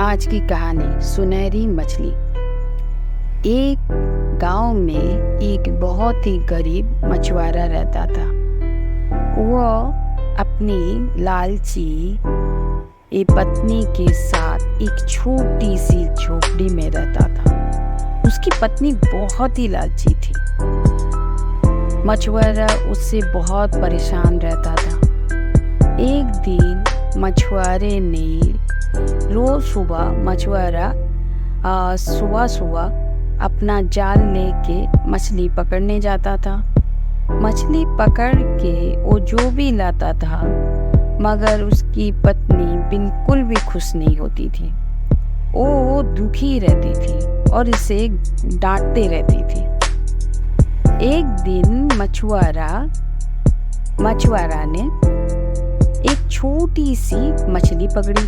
आज की कहानी सुनहरी मछली। एक गांव में एक बहुत ही गरीब मछुआरा रहता था। वह अपनी लालची पत्नी के साथ एक छोटी सी झोपड़ी में रहता था। उसकी पत्नी बहुत ही लालची थी। मछुआरा उससे बहुत परेशान रहता था। एक दिन मछुआरे ने रोज सुबह सुबह अपना जाल लेके मछली पकड़ने जाता था। मछली पकड़ के वो जो भी लाता था, मगर उसकी पत्नी बिल्कुल भी खुश नहीं होती थी। वो दुखी रहती थी और इसे डांटते रहती थी। एक दिन मछुआरा ने एक छोटी सी मछली पकड़ी।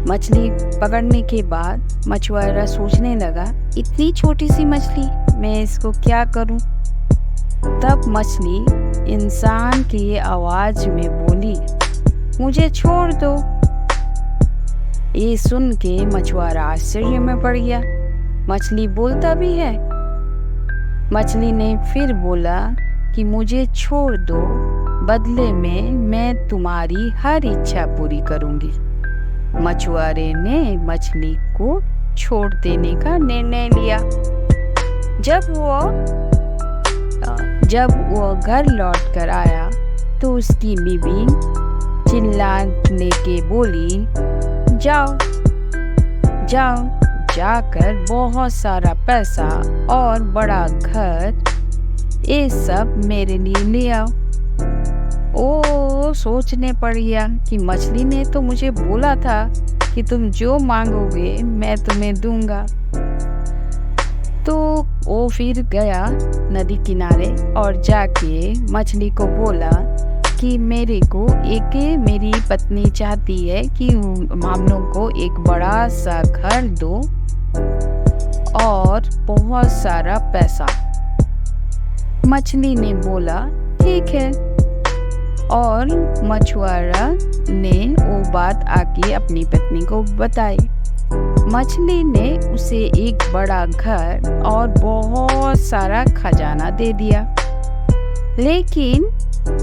मछली पकड़ने के बाद मछुआरा सोचने लगा, इतनी छोटी सी मछली, मैं इसको क्या करूं? तब मछली इंसान की आवाज में बोली, मुझे छोड़ दो। ये सुन के मछुआरा आश्चर्य में पड़ गया। मछली बोलता भी है। मछली ने फिर बोला कि मुझे छोड़ दो, बदले में मैं तुम्हारी हर इच्छा पूरी करूंगी। मछुआरे ने मछली को छोड़ देने का निर्णय लिया। जब वो घर लौट कर आया तो उसकी बीवी चिल्लाने के बोली, जाओ जाकर बहुत सारा पैसा और बड़ा घर, ये सब मेरे लिए ले आओ। ओ सोचने पड़ गया कि मछली ने तो मुझे बोला था कि तुम जो मांगोगे मैं तुम्हें दूंगा। तो वो फिर गया नदी किनारे और जाके मछली को बोला कि मेरी पत्नी चाहती है कि हम लोग को एक बड़ा सा घर दो और बहुत सारा पैसा। मछली ने बोला ठीक है, और मछुआरा ने वो बात आके अपनी पत्नी को बताई। मछली ने उसे एक बड़ा घर और बहुत सारा खजाना दे दिया। लेकिन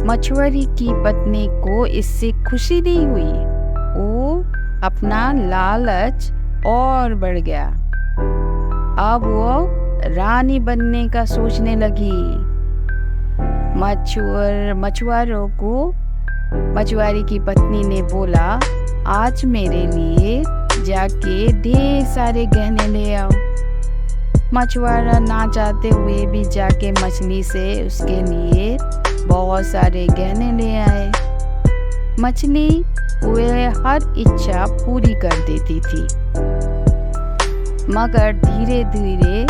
मछुआरे की पत्नी को इससे खुशी नहीं हुई। वो अपना लालच और बढ़ गया। अब वो रानी बनने का सोचने लगी। मछुआरे की पत्नी ने बोला, आज मेरे लिए जाके ढेर सारे गहने ले आओ। मछुआरा ना चाहते हुए भी जाके मछली से उसके लिए बहुत सारे गहने ले आए। मछली वह हर इच्छा पूरी कर देती थी, मगर धीरे धीरे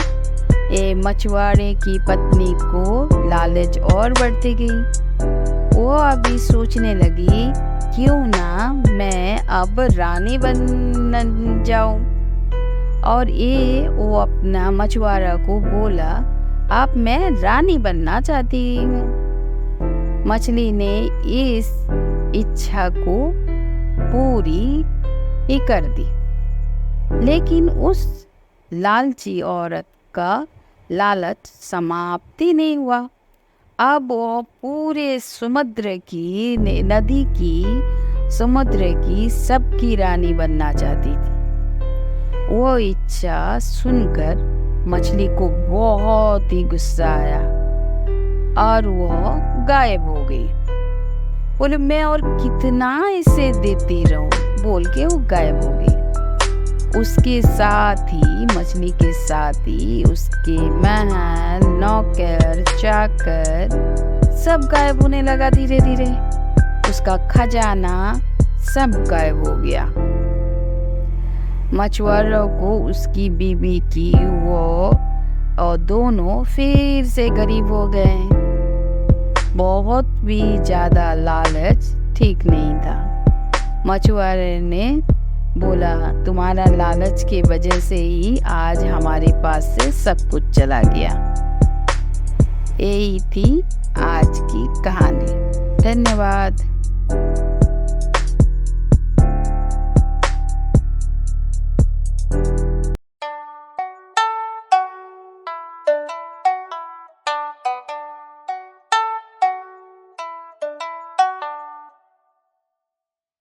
मछुआरे की पत्नी को लालच और बढ़ती गई। वो अभी सोचने लगी, क्यों ना मैं अब रानी बन जाऊं। और वो अपना मछुआरा को बोला, अब मैं रानी बनना चाहती हूँ। मछली ने इस इच्छा को पूरी कर दी। लेकिन उस लालची औरत का लालच समाप्ति नहीं हुआ। अब वो पूरे समुद्र की सबकी रानी बनना चाहती थी। वो इच्छा सुनकर मछली को बहुत ही गुस्सा आया और वो गायब हो गई। बोले, मैं और कितना इसे देती रहूं, बोल के वो गायब हो गई। उसके साथ ही मछली के साथ ही उसके महल, नौकर, चाकर सब गायब होने लगा। धीरे धीरे उसका खजाना सब गायब हो गया। मछुआरों को उसकी बीवी की वो और दोनों फिर से गरीब हो गए। बहुत भी ज्यादा लालच ठीक नहीं था। मछुआरे ने बोला, तुम्हारा लालच की वजह से ही आज हमारे पास से सब कुछ चला गया। यही थी आज की कहानी। धन्यवाद।